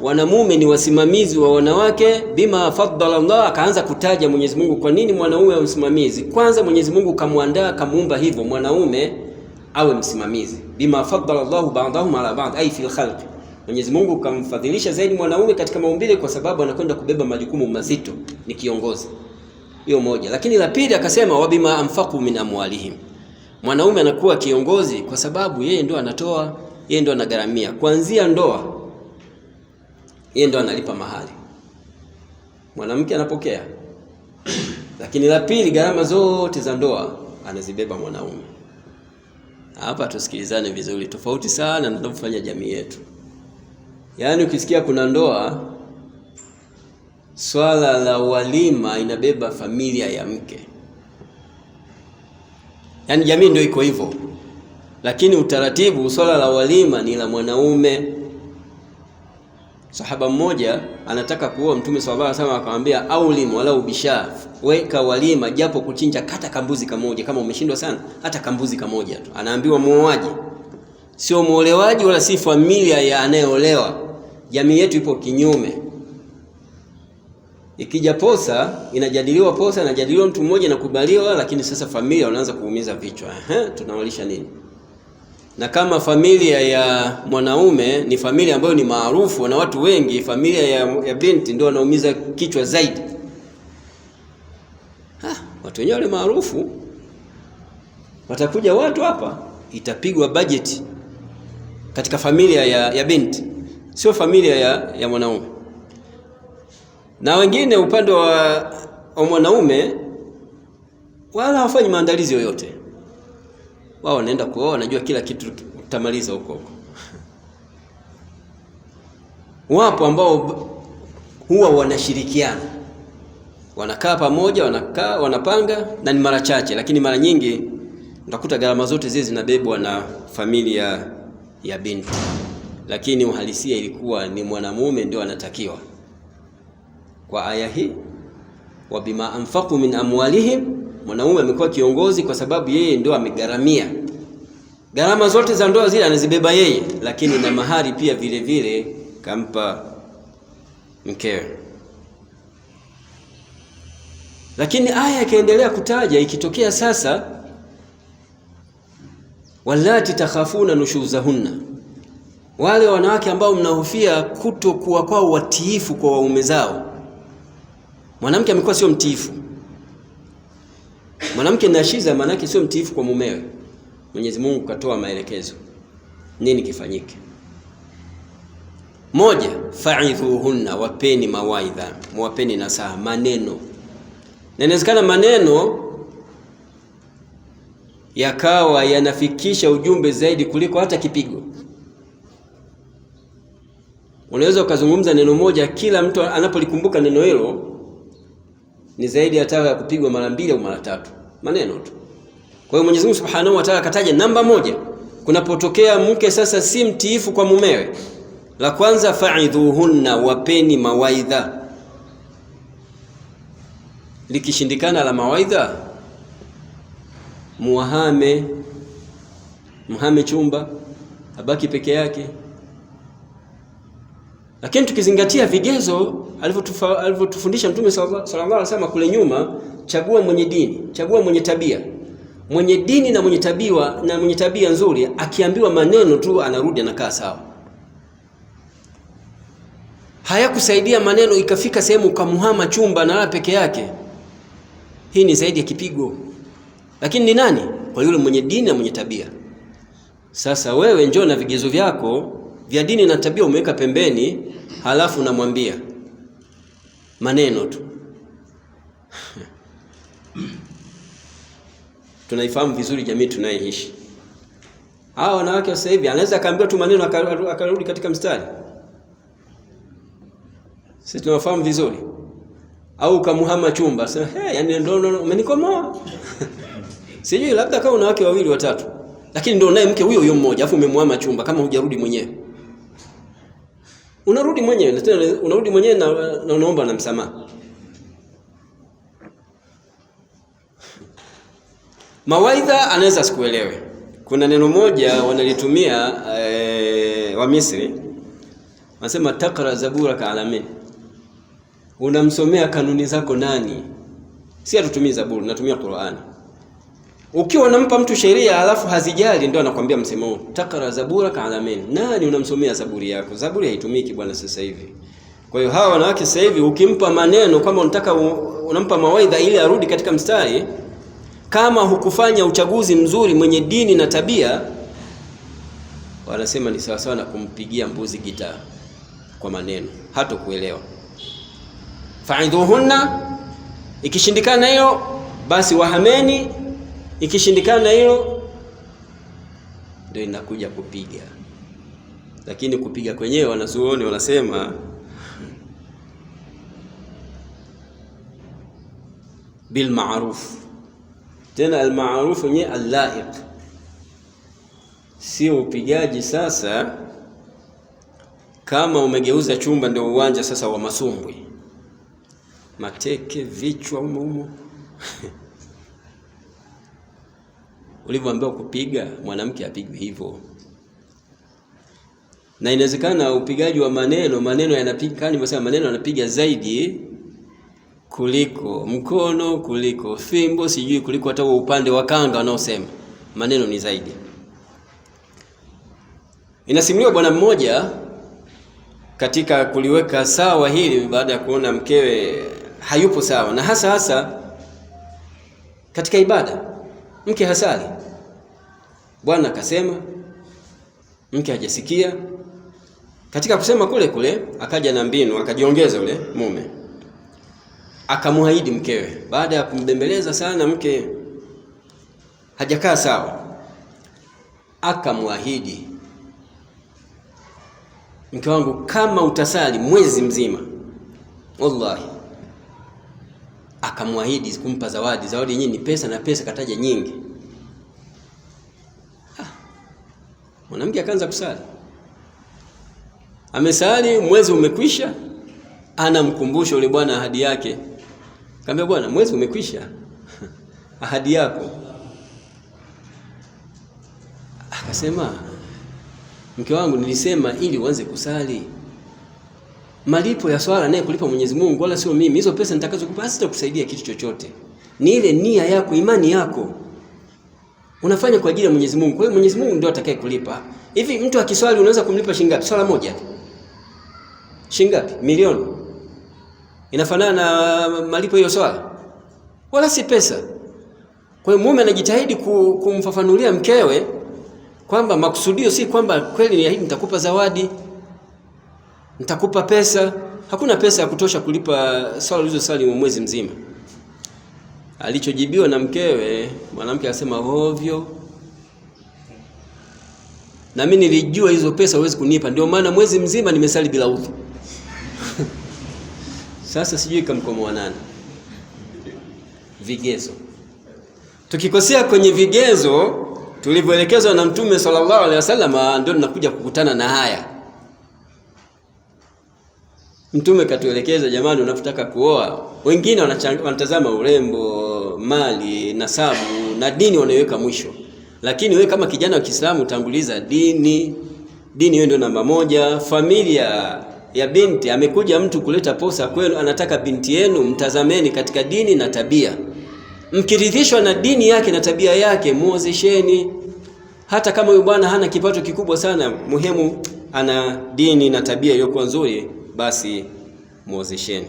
wanamume ni wasimamizi wa wanawake, bima faddala Allah, akaanza kutaja Mwenyezi Mungu kwa nini mwanaume awe msimamizi. Kwanza Mwenyezi Mungu kamwandaa, kamuumba hivyo mwanaume awe msimamizi, bima faddala Allah ba'dahum ala ba'd ay fil khalq. Mwenyezi Mungu kamfadhilisha zaidi mwanaume katika maumbile kwa sababu anakwenda kubeba majukumu mazito, ni kiongozi. Hiyo moja. Lakini la pili akasema wa bima anfaqu min amwalihim, mwanaume anakuwa kiongozi kwa sababu yeye ndo anatoa, yeye ndo anagharamia kuanzia ndoa, yeye ndo analipa mahali, mwanamke anapokea. Lakini la pili, gharama zote za ndoa anazibeba mwanaume. Hapa tusikilizane vizuri, tofauti sana na tunavyofanya jamii yetu. Yaani ukisikia kuna ndoa, swala la walima inabeba familia ya mke. Yaani jamii ndio iko hivyo. Lakini utaratibu swala la walima ni la mwanaume. Sahaba mmoja anataka kuoa Mtume sallallahu alaihi wasallam, akamwambia aulim wala ubisha, weka walima japo kuchinja kata kambuzi kamoja, kama umeshindwa sana hata kambuzi kamoja tu. Anaambiwa muoaji, sio muolewaji wala si familia ya anayeolewa. Jamii yetu ipo kinyume. Ikija posa inajadiliwa, posa inajadiliwa mtu mmoja na kubaliwa, lakini sasa familia wanaanza kuumiza vichwa. Tunawalisha nini? Na kama familia ya mwanaume ni familia ambayo ni maarufu na watu wengi, familia ya binti ndio wanaumiza kichwa zaidi. Watu wenyewe wale maarufu, watakuja watu hapa, itapigwa budget katika familia ya binti, sio familia ya mwanaume. Na wengine upande wa mwanaume wala hawafanyi maandalizi yoyote. Wao wanaenda kuoa, wanajua kila kitu tutamaliza huko huko. Wapo ambao huwa wanashirikiana, wanakaa pamoja, wanapanga, na ni mara chache, lakini mara nyingi utakuta gharama zote zile zinabebwa na familia ya binti. Lakini uhalisia ilikuwa ni mwanamume ndio anatakiwa. Kwa aya hii wa bima anfaqu min amwalihim, mwanaume amekuwa kiongozi kwa sababu yeye ndio amegharamia. Gharama zote za ndoa zile anazibeba yeye, lakini na mahari pia vile vile kampa mkewe. Lakini aya ikaendelea kutaja, ikitokea sasa wallati takhafuna nushuzahunna, wale wanawake ambao mnahofia kutokuwa kwao watiifu kwa waume zao. Mwanamke amekuwa sio mtiifu. Mwanamke nashiza maana yake sio mtiifu kwa mumewe. Mwenyezi Mungu katoa maelekezo nini kifanyike. Moja, fa'idhuhunna, wapeni mawaidha, mwapeni nasaha, maneno. Na inawezekana maneno yakawa yanafikisha ujumbe zaidi kuliko hata kipigo. Unaweza ukazungumza neno moja, kila mtu anapolikumbuka neno hilo ni zaidi hata ya kupigwa mara 2 au mara 3, maneno tu. Kwa hiyo Mwenyezi Mungu Subhanahu wa Ta'ala kataja namba 1 kunapotokea mke sasa si mtiifu kwa mumewe. La kwanza, fa'idhuhunna, wapeni mawaidha. Likishindikana la mawaidha, muhame chumba, abaki peke yake. Lakini tukizingatia vigezo alivyotufundisha Mtume sallallahu alaihi wasallam kule nyuma, chagua mwenye dini, chagua mwenye tabia. Mwenye dini na mwenye tabia nzuri, akiambiwa maneno tu anarudi anakaa sawa. Hayakusaidia maneno ikafika sehemu ukamuhama chumba na peke yake. Hii ni zaidi ya kipigo. Lakini ni nani? Kwa yule mwenye dini na mwenye tabia. Sasa wewe njoo na vigezo vyako vya dini na tabia umeweka pembeni, halafu unamwambia maneno tu. Tunaifahamu vizuri jamii tunayeishi. Hao wanawake sasa hivi anaweza akaambiwa tu maneno akarudi katika mstari. Sisi tunafahamu vizuri. Au kamuhama chumba, sasa yani ndio umenikomoa. Sijui labda kama una wake 2 watatu, lakini ndio naye mke huyo mmoja, afu umemuhama chumba kama hujarudi mwenyewe. Unarudi mwenyewe na tena unarudi mwenyewe na unaomba na msamaha. Mawaidha anaweza sikuelewe. Kuna neno moja wanalitumia wa Misri, Anasema taqra zaburaka ala min, unamsomea kanuni zako nani? Si atutumii Zaburi, natumia Qur'ani. Ukiwa unampa mtu sheria alafu hazijali, ndio anakuambia msemo huu, taqra zaburaka ala min. Nani unamsomea Zaburi yako? Zaburi haitumiki bwana sasa hivi. Kwa hiyo hawa wanawake sasa hivi ukimpa maneno, kama unataka unampa mawaidha ili arudi katika mstari, kama hukufanya uchaguzi mzuri mwenye dini na tabia, wanasema ni sawa sawa na kumpigia mbuzi gitaa kwa maneno, hata kuelewa. Fa'idhuhunna, ikishindikana hilo basi wahameni, ikishindikana hilo ndio inakuja kupiga. Lakini kupiga kwenyewe wanazuoni wanasema bil ma'ruf, tena al ma'ruf ni al-laiq, sio upigaji sasa kama umegeuza chumba ndio uwanja sasa wa masumbwi, mateke, vichwa humo. Ulivyoambiwa kupiga mwanamke apigwe hivyo. Na inawezekana upigaji wa maneno yanapiga, kani nimesema maneno yanapiga zaidi kuliko mkono, kuliko fimbo, sijui kuliko hata upande wa kanga wanaosema. Maneno ni zaidi. Inasimuliwa bwana mmoja katika kuliweka sawa hili, baada ya kuona mkewe hayupo sawa, na hasa katika ibada mke hasali. Bwana akasema, mke hajasikia. Katika kusema kule akaja na mbinu, akajiongeza yule mume, akamuahidi mkewe. Baada ya kumbembeleza sana mke hajakaa sawa, akamuahidi, mke wangu, kama utasali mwezi mzima, wallahi. Akamuahidi kumpa zawadi yenyewe ni pesa, na pesa kataja nyingi. Mwanamke akaanza kusali. Amesali, mwezi umekwisha, anamkumbusha yule bwana ahadi yake. Kaambia, bwana, mwezi umekwisha, ahadi yako. Akasema, mke wangu, nilisema ili uanze kusali. Malipo ya swala naye kulipa Mwenyezi Mungu, wala sio mimi. Hizo pesa nitakazokupa hazitakusaidia kitu chochote. Ni ile nia yako, imani yako. Unafanya kwa ajili ya Mwenyezi Mungu. Kwa hiyo Mwenyezi Mungu ndio atakaye kulipa. Hivi mtu akiswali unaweza kumlipa shilingi ngapi? Swala moja. Shilingi ngapi? Milioni. Inafanana na malipo hiyo swala? Wala si pesa. Kwa hiyo mume anajitahidi kumfafanulia mkewe kwamba makusudio si kwamba kweli ni ahidi nitakupa zawadi, nitakupa pesa. Hakuna pesa ya kutosha kulipa swala ulizosali mwezi mzima. Alichojibiwa na mkewe, mwanamke akasema, ovyo, na mimi nilijua hizo pesa huwezi kunipa, ndio maana mwezi mzima nimesali bila udhu. Sasa sijui kamkomoa nani. Vigezo. Tukikosea kwenye vigezo tulivyoelekezwa na Mtume sallallahu alaihi wasallam, ndio tunakuja kukutana na haya. Mtume katuelekeza, jamani, unapotaka kuoa, wengine wanatazama urembo, mali, nasabu na dini wanaiweka mwisho. Lakini wewe kama kijana wa Kiislamu utanguliza dini. Dini hiyo ndio namba moja. Familia ya binti, amekuja mtu kuleta posa kwenu, anataka binti yenu, mtazameni katika dini na tabia. Mkiridhishwa na dini yake na tabia yake, muozesheni. Hata kama huyu bwana hana kipato kikubwa sana, muhimu ana dini na tabia iliyokuwa nzuri, basi muozesheni.